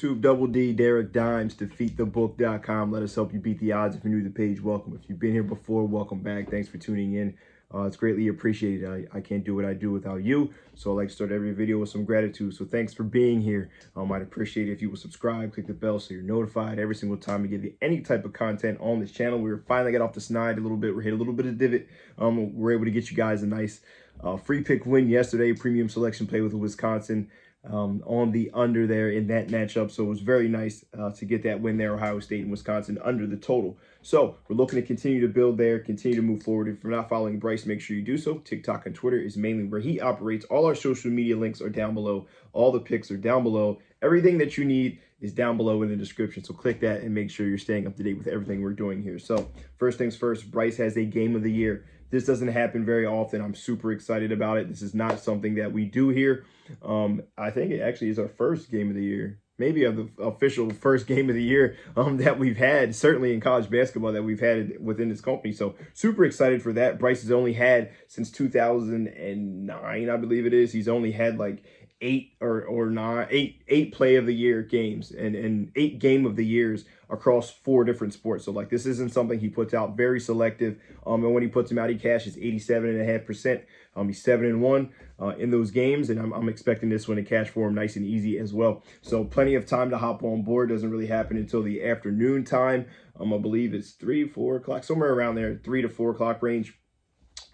YouTube, Double D, Derek Dimes, defeatthebook.com. Let us help you beat the odds. If you're new to the page, welcome. If you've been here before, welcome back. Thanks for tuning in. It's greatly appreciated. I can't do what I do without you, so I like to start every video with some gratitude. So thanks for being here. I'd appreciate it if you will subscribe, click the bell so you're notified every single time we give you any type of content on this channel. We finally got off the snide a little bit. We hit a little bit of divot. We're able to get you guys a nice free pick win yesterday. Premium selection play with Wisconsin. On the under there in that matchup. So it was very nice to get that win there, Ohio State and Wisconsin under the total. So we're looking to continue to build there, continue to move forward. If you're not following Bryce, make sure you do so. TikTok and Twitter is mainly where he operates. All our social media links are down below. All the picks are down below. Everything that you need is down below in the description. So click that and make sure you're staying up to date with everything we're doing here. So first things first, Bryce has a game of the year. This doesn't happen very often. I'm super excited about it. This is not something that we do here. I think it actually is our first game of the year. Maybe the official first game of the year that we've had, certainly in college basketball, that we've had within this company. So super excited for that. Bryce has only had since 2009, I believe it is. He's only had like eight play of the year games and 8 game of the years across 4 different sports. So like this isn't something he puts out, very selective. And when he puts them out, he cashes 87.5%. He's 7-1 in those games, and I'm expecting this one to cash for him nice and easy as well. So plenty of time to hop on board. Doesn't really happen until the afternoon time. I believe it's 3, 4 o'clock, somewhere around there, 3 to 4 o'clock range.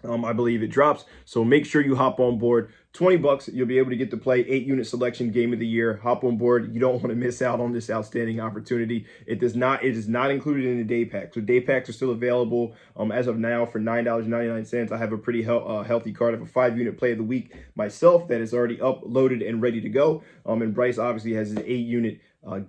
I believe it drops. So make sure you hop on board. $20, you'll be able to get to play 8-unit selection game of the year. Hop on board. You don't want to miss out on this outstanding opportunity. It is not included in the day pack. So day packs are still available as of now for $9.99. I have a pretty healthy card of a 5-unit play of the week myself that is already uploaded and ready to go. And Bryce obviously has an 8-unit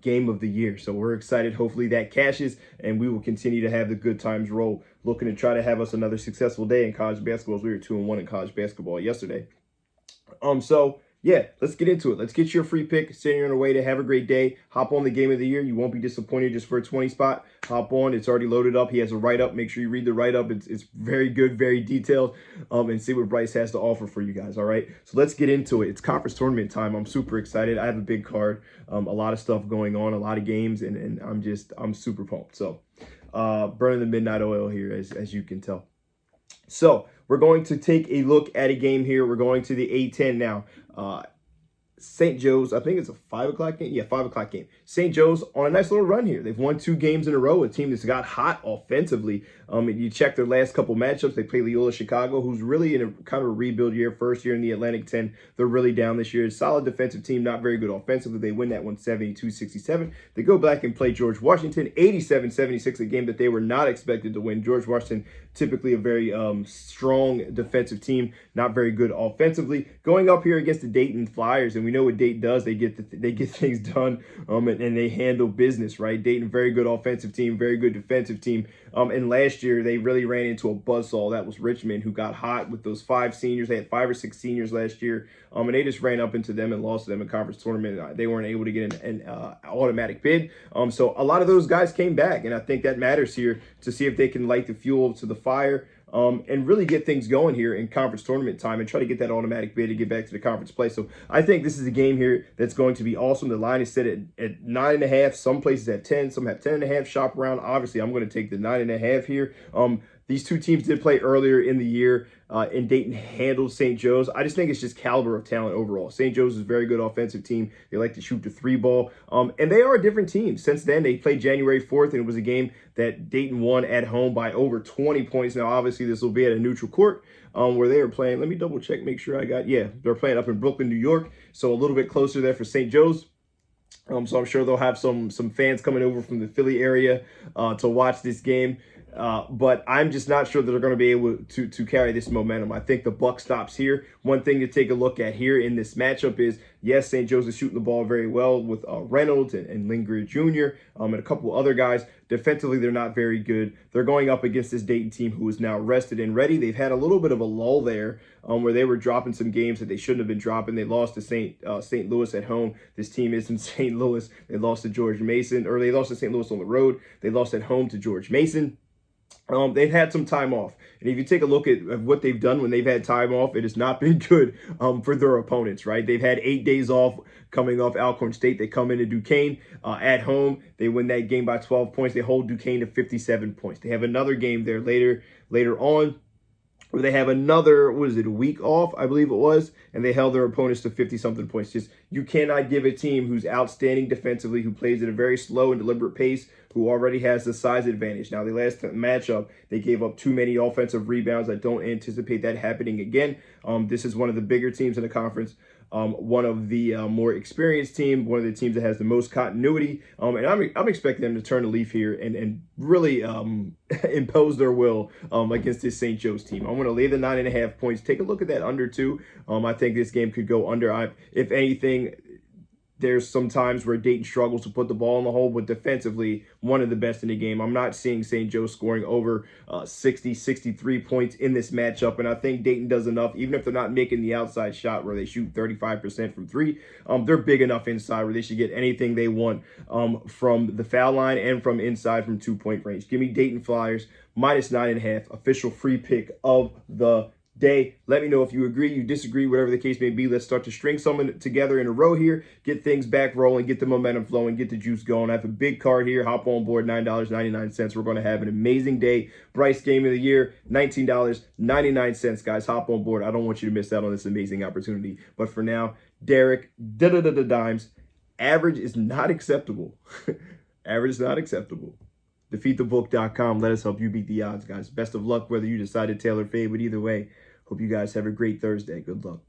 game of the year. So we're excited. Hopefully that cashes and we will continue to have the good times roll. Looking to try to have us another successful day in college basketball, as we were 2-1 in college basketball yesterday. So yeah, let's get into it. Let's get your free pick. Send you on your way to have a great day. Hop on the game of the year. You won't be disappointed just for a 20 spot. Hop on. It's already loaded up. He has a write-up. Make sure you read the write-up. It's very good, very detailed, and see what Bryce has to offer for you guys, all right? So let's get into it. It's conference tournament time. I'm super excited. I have a big card, a lot of stuff going on, a lot of games, and I'm super pumped. So burning the midnight oil here, as you can tell. So we're going to take a look at a game here. We're going to the A10 now. St. Joe's, I think it's a 5 o'clock game. Yeah, 5 o'clock game. St. Joe's on a nice little run here. They've won 2 games in a row. A team that's got hot offensively. You check their last couple matchups. They play Loyola Chicago, who's really in a kind of a rebuild year. First year in the Atlantic 10. They're really down this year. Solid defensive team, not very good offensively. They win that one 72-67. They go back and play George Washington 87-76, a game that they were not expected to win. George Washington, typically a very strong defensive team, not very good offensively. Going up here against the Dayton Flyers, and we know what Dayton does. They get things done, and they handle business, right? Dayton, very good offensive team, very good defensive team. And last year, they really ran into a buzzsaw. That was Richmond, who got hot with those 5 seniors. They had 5 or 6 seniors last year, and they just ran up into them and lost to them in conference tournament. They weren't able to get an automatic bid. So a lot of those guys came back, and I think that matters here to see if they can light the fuel to the fire. And really get things going here in conference tournament time and try to get that automatic bid to get back to the conference play. So I think this is a game here that's going to be awesome. The line is set at 9.5. Some places at 10. Some have 10.5. Shop around. Obviously, I'm going to take the 9.5 here. These 2 teams did play earlier in the year, and Dayton handled St. Joe's. I just think it's just caliber of talent overall. St. Joe's is a very good offensive team. They like to shoot the 3 ball, and they are a different team. Since then, they played January 4th, and it was a game that Dayton won at home by over 20 points. Now, obviously, this will be at a neutral court where they are playing. Let me double check, make sure I got, yeah, they're playing up in Brooklyn, New York, so a little bit closer there for St. Joe's. So I'm sure they'll have some fans coming over from the Philly area to watch this game. But I'm just not sure that they're going to be able to carry this momentum. I think the buck stops here. One thing to take a look at here in this matchup is, yes, St. Joe's is shooting the ball very well with Reynolds and Lingard Jr. And a couple other guys. Defensively, they're not very good. They're going up against this Dayton team who is now rested and ready. They've had a little bit of a lull there where they were dropping some games that they shouldn't have been dropping. They lost to St. Louis at home. This team is in St. Louis. They lost to George Mason, or they lost to St. Louis on the road. They lost at home to George Mason. They've had some time off. And if you take a look at what they've done when they've had time off, it has not been good for their opponents, right? They've had 8 days off coming off Alcorn State. They come into Duquesne at home. They win that game by 12 points. They hold Duquesne to 57 points. They have another game there later on, where they have another, a week off, I believe it was, and they held their opponents to 50-something points. Just, you cannot give a team who's outstanding defensively, who plays at a very slow and deliberate pace, who already has the size advantage. Now, the last matchup, they gave up too many offensive rebounds. I don't anticipate that happening again. This is one of the bigger teams in the conference. One of the more experienced team, one of the teams that has the most continuity. And I'm expecting them to turn a leaf here and really impose their will against this St. Joe's team. I'm going to lay the 9.5 points. Take a look at that under 2. I think this game could go under. If anything, there's some times where Dayton struggles to put the ball in the hole, but defensively, one of the best in the game. I'm not seeing St. Joe scoring over 60, 63 points in this matchup, and I think Dayton does enough, even if they're not making the outside shot where they shoot 35% from 3. They're big enough inside where they should get anything they want from the foul line and from inside from 2-point range. Give me Dayton Flyers, minus 9.5, official free pick of the day. Let me know if you agree, you disagree, whatever the case may be. Let's start to string some together in a row here, get things back rolling, get the momentum flowing, get the juice going. I have a big card here. Hop on board, $9.99. We're going to have an amazing day. Bryce game of the year, $19.99, guys. Hop on board. I don't want you to miss out on this amazing opportunity. But for now, Derek, dimes. Average is not acceptable. Average is not acceptable. DefeatTheBook.com. Let us help you beat the odds, guys. Best of luck whether you decide to tail or fade, but either way, hope you guys have a great Thursday. Good luck.